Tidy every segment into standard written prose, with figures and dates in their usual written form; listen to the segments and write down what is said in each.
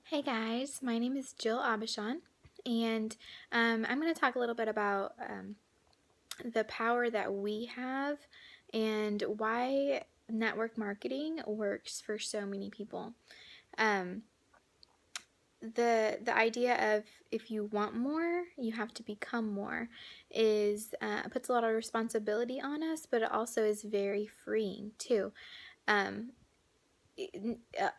Hey guys, my name is Jill Abishon, and I'm going to talk a little bit about the power that we have and why network marketing works for so many people. Um, the idea of if you want more, you have to become more is puts a lot of responsibility on us, but it also is very freeing too. Um,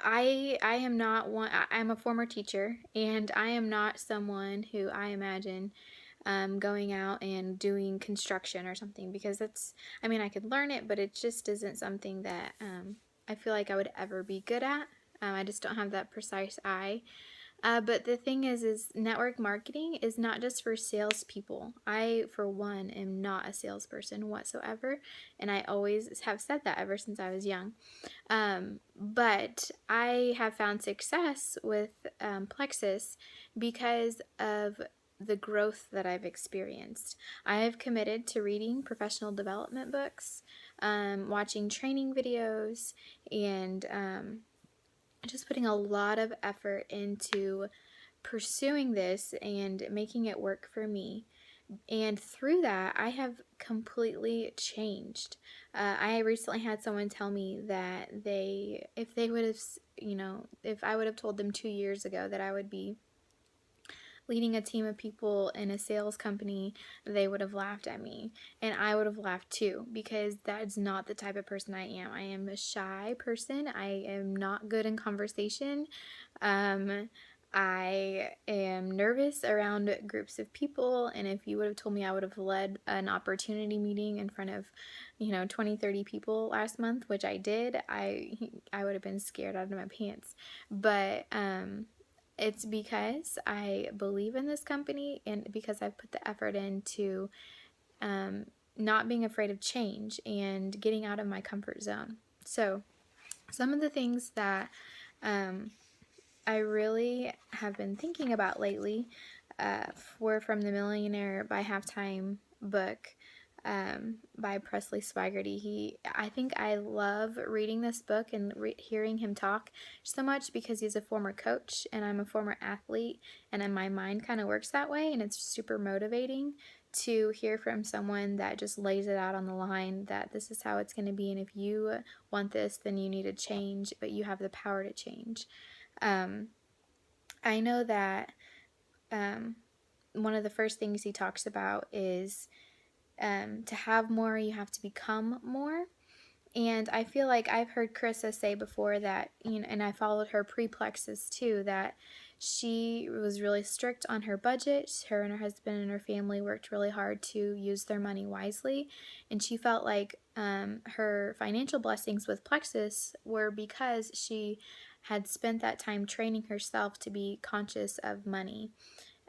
I am not one. I'm a former teacher, and I am not someone who I imagine going out and doing construction or something because that's. I mean, I could learn it, but it just isn't something that I feel like I would ever be good at. I just don't have that precise eye. But the thing is network marketing is not just for salespeople. I, for one, am not a salesperson whatsoever, and I always have said that ever since I was young. But I have found success with Plexus because of the growth that I've experienced. I have committed to reading professional development books, watching training videos, and just putting a lot of effort into pursuing this and making it work for me. And through that, I have completely changed. I recently had someone tell me that if they would have, if I would have told them 2 years ago that I would be leading a team of people in a sales company, they would have laughed at me. And I would have laughed too, because that's not the type of person I am. I am a shy person. I am not good in conversation. Um, I am nervous around groups of people, and if you would have told me I would have led an opportunity meeting in front of, 20, 30 people last month, which I did, I would have been scared out of my pants. But it's because I believe in this company and because I've put the effort into um, not being afraid of change and getting out of my comfort zone. So, some of the things that um, I really have been thinking about lately were from the Millionaire by Halftime book by Presley Swigert. I think I love reading this book and hearing him talk so much because he's a former coach and I'm a former athlete, and then my mind kind of works that way, and it's super motivating to hear from someone that just lays it out on the line that this is how it's going to be, and if you want this, then you need to change, but you have the power to change. Um, I know that um, one of the first things he talks about is to have more, you have to become more. And I feel like I've heard Carissa say before that, and I followed her pre-Plexus too, that she was really strict on her budget. Her and her husband and her family worked really hard to use their money wisely. And she felt like her financial blessings with Plexus were because she had spent that time training herself to be conscious of money.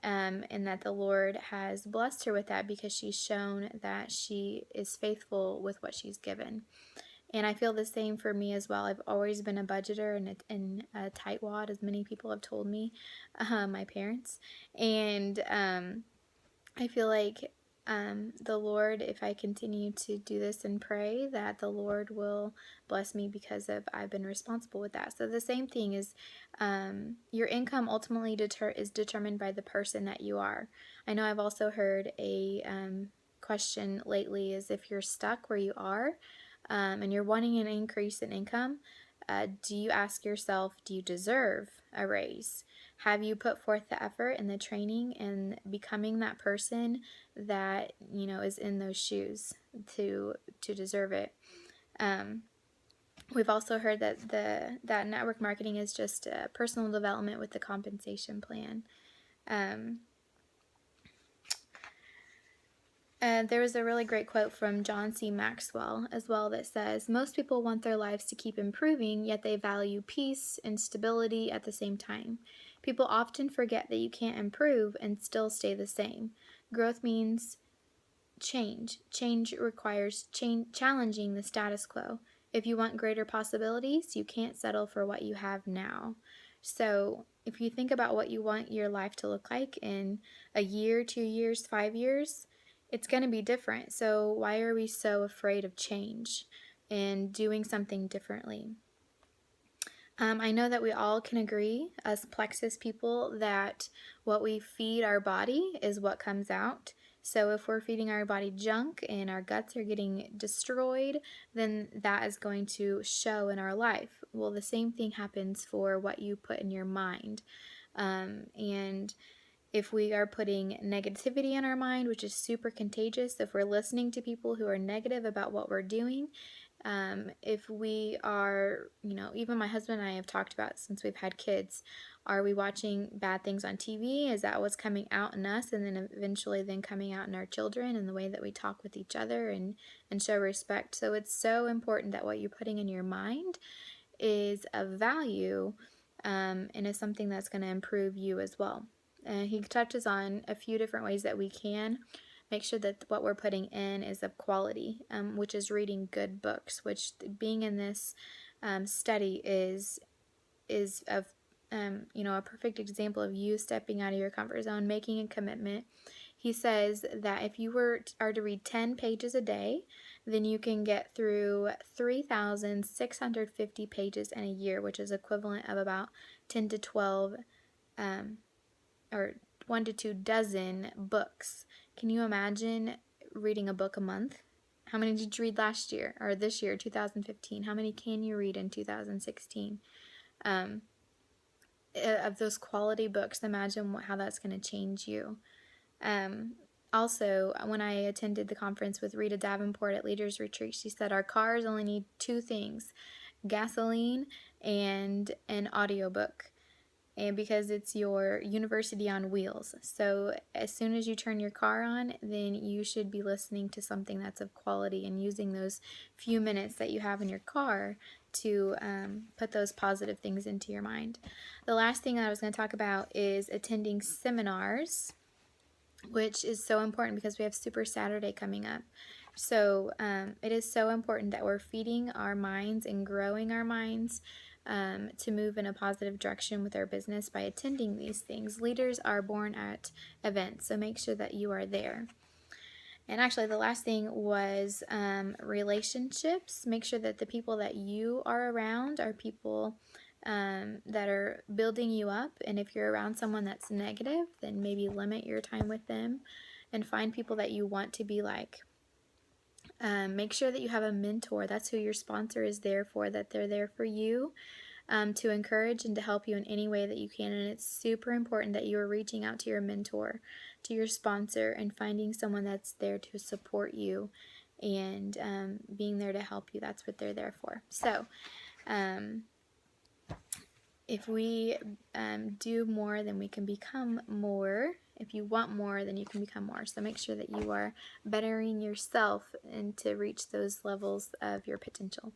And that the Lord has blessed her with that because she's shown that she is faithful with what she's given. And I feel the same for me as well. I've always been a budgeter and a tightwad, as many people have told me, my parents. And I feel like the Lord, if I continue to do this and pray, that the Lord will bless me because of I've been responsible with that. So the same thing is your income ultimately is determined by the person that you are. I know I've also heard a question lately is if you're stuck where you are and you're wanting an increase in income, do you ask yourself, do you deserve a raise? Have you put forth the effort and the training and becoming that person that is in those shoes to deserve it? Um, we've also heard that that network marketing is just personal development with the compensation plan. Um, there was a really great quote from John C. Maxwell as well that says, most people want their lives to keep improving, yet they value peace and stability at the same time. People often forget that you can't improve and still stay the same. Growth means change. Change requires challenging the status quo. If you want greater possibilities, you can't settle for what you have now. So, if you think about what you want your life to look like in a year, 2 years, 5 years, it's going to be different. So, why are we so afraid of change and doing something differently? I know that we all can agree, as Plexus people, that what we feed our body is what comes out. So if we're feeding our body junk and our guts are getting destroyed, then that is going to show in our life. Well, the same thing happens for what you put in your mind. And if we are putting negativity in our mind, which is super contagious, if we're listening to people who are negative about what we're doing, if we are, even my husband and I have talked about since we've had kids, are we watching bad things on TV? Is that what's coming out in us and then eventually then coming out in our children and the way that we talk with each other and show respect? So it's so important that what you're putting in your mind is of value, and is something that's going to improve you as well. He touches on a few different ways that we can make sure that what we're putting in is of quality, which is reading good books, which being in this study is of a perfect example of you stepping out of your comfort zone, making a commitment. He says that if you are to read 10 pages a day, then you can get through 3,650 pages in a year, which is equivalent of about 10 to 12 or 1 to 2 dozen books. Can you imagine reading a book a month? How many did you read last year or this year, 2015? How many can you read in 2016? Of those quality books, imagine how that's going to change you. Also, when I attended the conference with Rita Davenport at Leaders Retreat, she said our cars only need 2 things: gasoline and an audiobook. And because it's your university on wheels. So as soon as you turn your car on, then you should be listening to something that's of quality and using those few minutes that you have in your car to put those positive things into your mind. The last thing that I was going to talk about is attending seminars, which is so important because we have Super Saturday coming up. So it is so important that we're feeding our minds and growing our minds to move in a positive direction with our business by attending these things. Leaders are born at events, so make sure that you are there. And actually, the last thing was relationships. Make sure that the people that you are around are people that are building you up. And if you're around someone that's negative, then maybe limit your time with them and find people that you want to be like. Make sure that you have a mentor. That's who your sponsor is there for, that they're there for you. To encourage and to help you in any way that you can. And it's super important that you are reaching out to your mentor, to your sponsor, and finding someone that's there to support you and being there to help you. That's what they're there for. So if we do more, then we can become more. If you want more, then you can become more. So make sure that you are bettering yourself and to reach those levels of your potential.